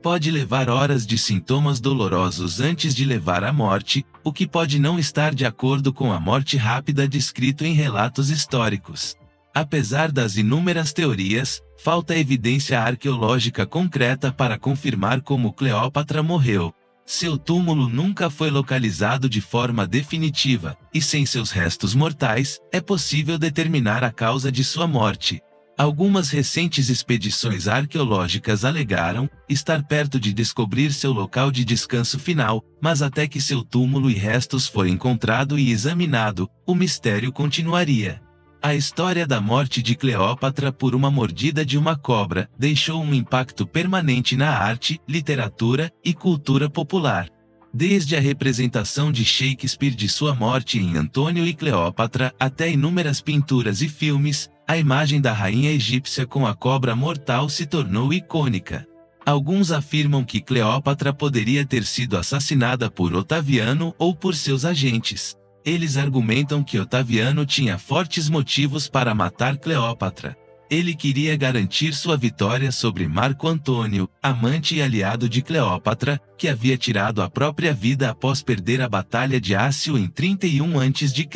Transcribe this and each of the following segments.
Pode levar horas de sintomas dolorosos antes de levar à morte, o que pode não estar de acordo com a morte rápida descrito em relatos históricos. Apesar das inúmeras teorias, falta evidência arqueológica concreta para confirmar como Cleópatra morreu. Seu túmulo nunca foi localizado de forma definitiva, e sem seus restos mortais, é possível determinar a causa de sua morte. Algumas recentes expedições arqueológicas alegaram estar perto de descobrir seu local de descanso final, mas até que seu túmulo e restos foi encontrado e examinado, o mistério continuaria. A história da morte de Cleópatra por uma mordida de uma cobra deixou um impacto permanente na arte, literatura e cultura popular. Desde a representação de Shakespeare de sua morte em Antônio e Cleópatra até inúmeras pinturas e filmes, a imagem da rainha egípcia com a cobra mortal se tornou icônica. Alguns afirmam que Cleópatra poderia ter sido assassinada por Otaviano ou por seus agentes. Eles argumentam que Otaviano tinha fortes motivos para matar Cleópatra. Ele queria garantir sua vitória sobre Marco Antônio, amante e aliado de Cleópatra, que havia tirado a própria vida após perder a Batalha de Ácio em 31 a.C.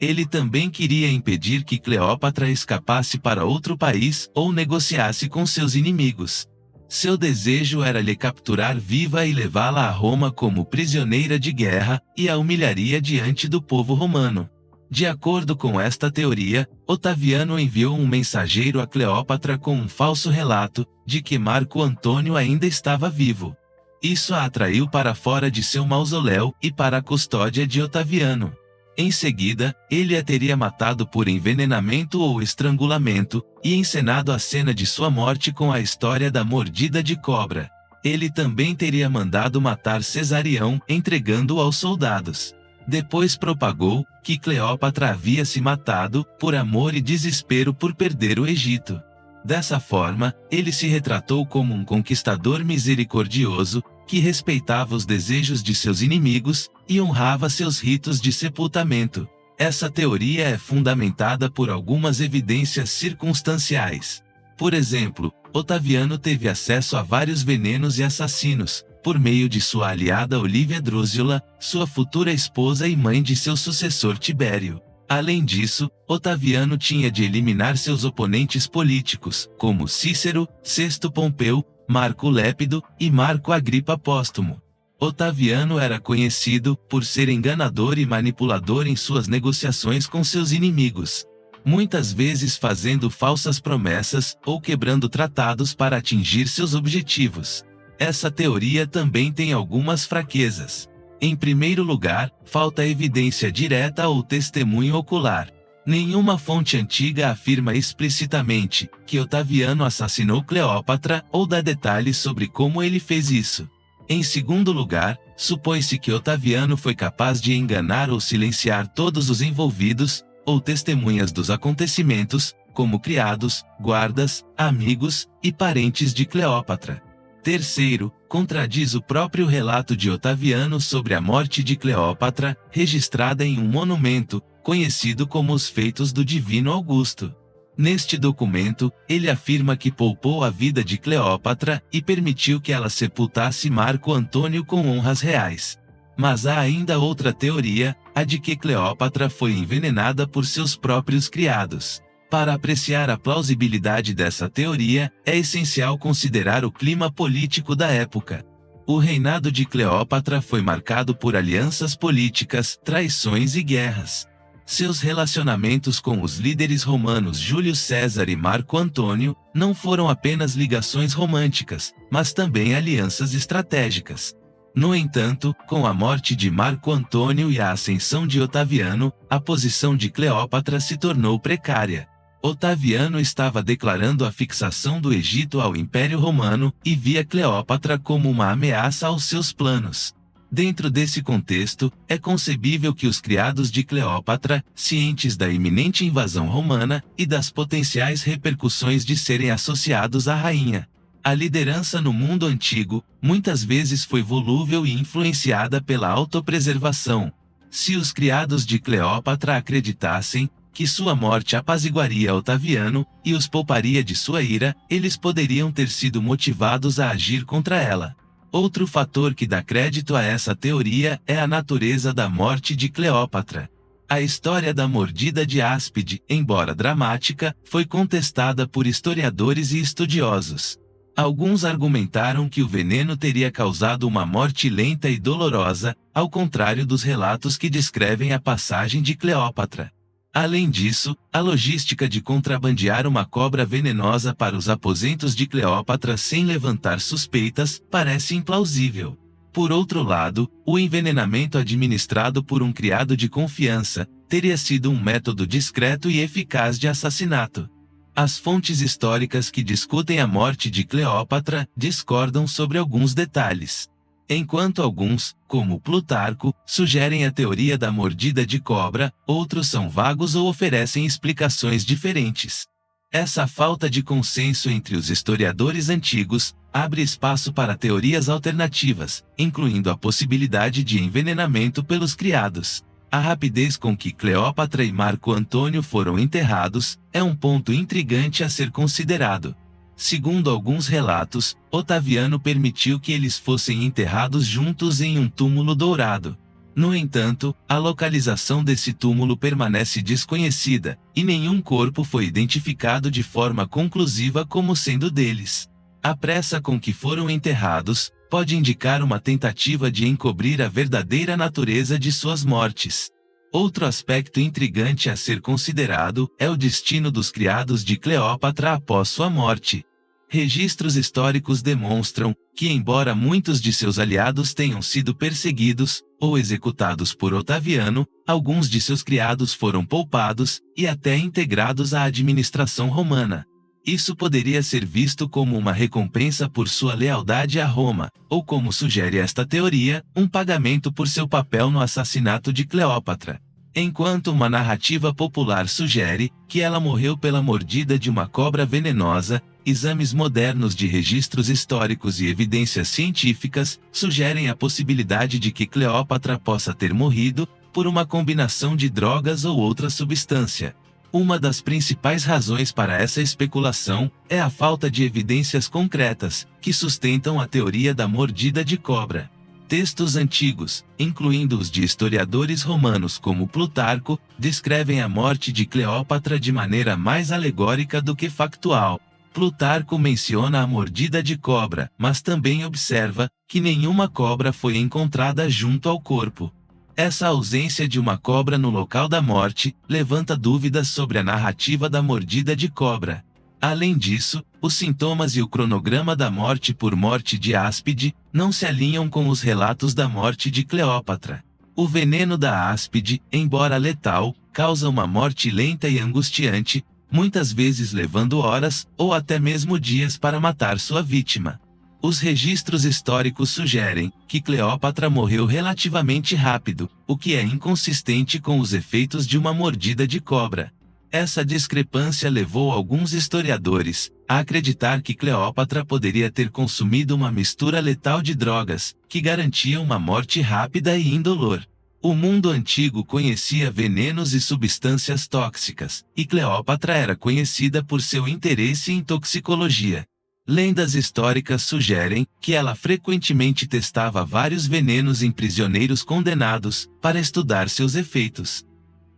Ele também queria impedir que Cleópatra escapasse para outro país ou negociasse com seus inimigos. Seu desejo era lhe capturar viva e levá-la a Roma como prisioneira de guerra, e a humilharia diante do povo romano. De acordo com esta teoria, Otaviano enviou um mensageiro a Cleópatra com um falso relato de que Marco Antônio ainda estava vivo. Isso a atraiu para fora de seu mausoléu e para a custódia de Otaviano. Em seguida, ele a teria matado por envenenamento ou estrangulamento, e encenado a cena de sua morte com a história da mordida de cobra. Ele também teria mandado matar Cesarião, entregando-o aos soldados. Depois propagou que Cleópatra havia se matado por amor e desespero por perder o Egito. Dessa forma, ele se retratou como um conquistador misericordioso, que respeitava os desejos de seus inimigos e honrava seus ritos de sepultamento. Essa teoria é fundamentada por algumas evidências circunstanciais. Por exemplo, Otaviano teve acesso a vários venenos e assassinos, por meio de sua aliada Olívia Drusila, sua futura esposa e mãe de seu sucessor Tibério. Além disso, Otaviano tinha de eliminar seus oponentes políticos, como Cícero, Sesto Pompeu, Marco Lépido e Marco Agripa Póstumo. Otaviano era conhecido por ser enganador e manipulador em suas negociações com seus inimigos, muitas vezes fazendo falsas promessas ou quebrando tratados para atingir seus objetivos. Essa teoria também tem algumas fraquezas. Em primeiro lugar, falta evidência direta ou testemunho ocular. Nenhuma fonte antiga afirma explicitamente que Otaviano assassinou Cleópatra ou dá detalhes sobre como ele fez isso. Em segundo lugar, supõe-se que Otaviano foi capaz de enganar ou silenciar todos os envolvidos, ou testemunhas dos acontecimentos, como criados, guardas, amigos e parentes de Cleópatra. Terceiro, contradiz o próprio relato de Otaviano sobre a morte de Cleópatra, registrada em um monumento, conhecido como os Feitos do Divino Augusto. Neste documento, ele afirma que poupou a vida de Cleópatra e permitiu que ela sepultasse Marco Antônio com honras reais. Mas há ainda outra teoria, a de que Cleópatra foi envenenada por seus próprios criados. Para apreciar a plausibilidade dessa teoria, é essencial considerar o clima político da época. O reinado de Cleópatra foi marcado por alianças políticas, traições e guerras. Seus relacionamentos com os líderes romanos Júlio César e Marco Antônio não foram apenas ligações românticas, mas também alianças estratégicas. No entanto, com a morte de Marco Antônio e a ascensão de Otaviano, a posição de Cleópatra se tornou precária. Otaviano estava declarando a fixação do Egito ao Império Romano e via Cleópatra como uma ameaça aos seus planos. Dentro desse contexto, é concebível que os criados de Cleópatra, cientes da iminente invasão romana e das potenciais repercussões de serem associados à rainha. A liderança no mundo antigo, muitas vezes foi volúvel e influenciada pela autopreservação. Se os criados de Cleópatra acreditassem que sua morte apaziguaria Otaviano e os pouparia de sua ira, eles poderiam ter sido motivados a agir contra ela. Outro fator que dá crédito a essa teoria é a natureza da morte de Cleópatra. A história da mordida de áspide, embora dramática, foi contestada por historiadores e estudiosos. Alguns argumentaram que o veneno teria causado uma morte lenta e dolorosa, ao contrário dos relatos que descrevem a passagem de Cleópatra. Além disso, a logística de contrabandear uma cobra venenosa para os aposentos de Cleópatra sem levantar suspeitas parece implausível. Por outro lado, o envenenamento administrado por um criado de confiança teria sido um método discreto e eficaz de assassinato. As fontes históricas que discutem a morte de Cleópatra discordam sobre alguns detalhes. Enquanto alguns, como Plutarco, sugerem a teoria da mordida de cobra, outros são vagos ou oferecem explicações diferentes. Essa falta de consenso entre os historiadores antigos abre espaço para teorias alternativas, incluindo a possibilidade de envenenamento pelos criados. A rapidez com que Cleópatra e Marco Antônio foram enterrados é um ponto intrigante a ser considerado. Segundo alguns relatos, Otaviano permitiu que eles fossem enterrados juntos em um túmulo dourado. No entanto, a localização desse túmulo permanece desconhecida, e nenhum corpo foi identificado de forma conclusiva como sendo deles. A pressa com que foram enterrados pode indicar uma tentativa de encobrir a verdadeira natureza de suas mortes. Outro aspecto intrigante a ser considerado é o destino dos criados de Cleópatra após sua morte. Registros históricos demonstram que, embora muitos de seus aliados tenham sido perseguidos ou executados por Otaviano, alguns de seus criados foram poupados e até integrados à administração romana. Isso poderia ser visto como uma recompensa por sua lealdade a Roma, ou, como sugere esta teoria, um pagamento por seu papel no assassinato de Cleópatra. Enquanto uma narrativa popular sugere que ela morreu pela mordida de uma cobra venenosa, exames modernos de registros históricos e evidências científicas sugerem a possibilidade de que Cleópatra possa ter morrido por uma combinação de drogas ou outra substância. Uma das principais razões para essa especulação é a falta de evidências concretas que sustentam a teoria da mordida de cobra. Textos antigos, incluindo os de historiadores romanos como Plutarco, descrevem a morte de Cleópatra de maneira mais alegórica do que factual. Plutarco menciona a mordida de cobra, mas também observa que nenhuma cobra foi encontrada junto ao corpo. Essa ausência de uma cobra no local da morte levanta dúvidas sobre a narrativa da mordida de cobra. Além disso, os sintomas e o cronograma da morte por morte de áspide não se alinham com os relatos da morte de Cleópatra. O veneno da áspide, embora letal, causa uma morte lenta e angustiante, muitas vezes levando horas ou até mesmo dias para matar sua vítima. Os registros históricos sugerem que Cleópatra morreu relativamente rápido, o que é inconsistente com os efeitos de uma mordida de cobra. Essa discrepância levou alguns historiadores a acreditar que Cleópatra poderia ter consumido uma mistura letal de drogas, que garantia uma morte rápida e indolor. O mundo antigo conhecia venenos e substâncias tóxicas, e Cleópatra era conhecida por seu interesse em toxicologia. Lendas históricas sugerem que ela frequentemente testava vários venenos em prisioneiros condenados para estudar seus efeitos.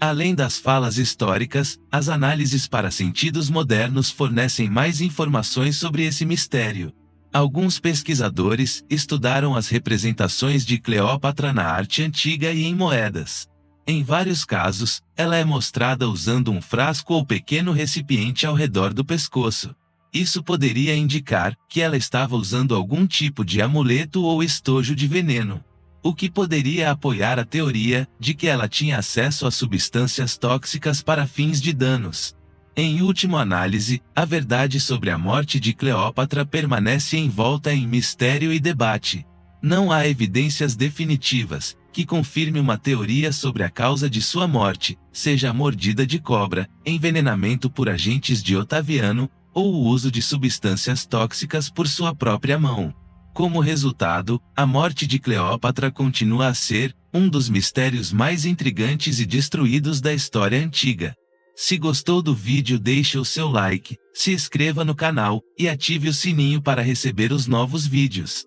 Além das falas históricas, as análises para sentidos modernos fornecem mais informações sobre esse mistério. Alguns pesquisadores estudaram as representações de Cleópatra na arte antiga e em moedas. Em vários casos, ela é mostrada usando um frasco ou pequeno recipiente ao redor do pescoço. Isso poderia indicar que ela estava usando algum tipo de amuleto ou estojo de veneno, o que poderia apoiar a teoria de que ela tinha acesso a substâncias tóxicas para fins de danos. Em última análise, a verdade sobre a morte de Cleópatra permanece envolta em mistério e debate. Não há evidências definitivas que confirme uma teoria sobre a causa de sua morte, seja a mordida de cobra, envenenamento por agentes de Otaviano, ou o uso de substâncias tóxicas por sua própria mão. Como resultado, a morte de Cleópatra continua a ser um dos mistérios mais intrigantes e destruídos da história antiga. Se gostou do vídeo, deixe o seu like, se inscreva no canal e ative o sininho para receber os novos vídeos.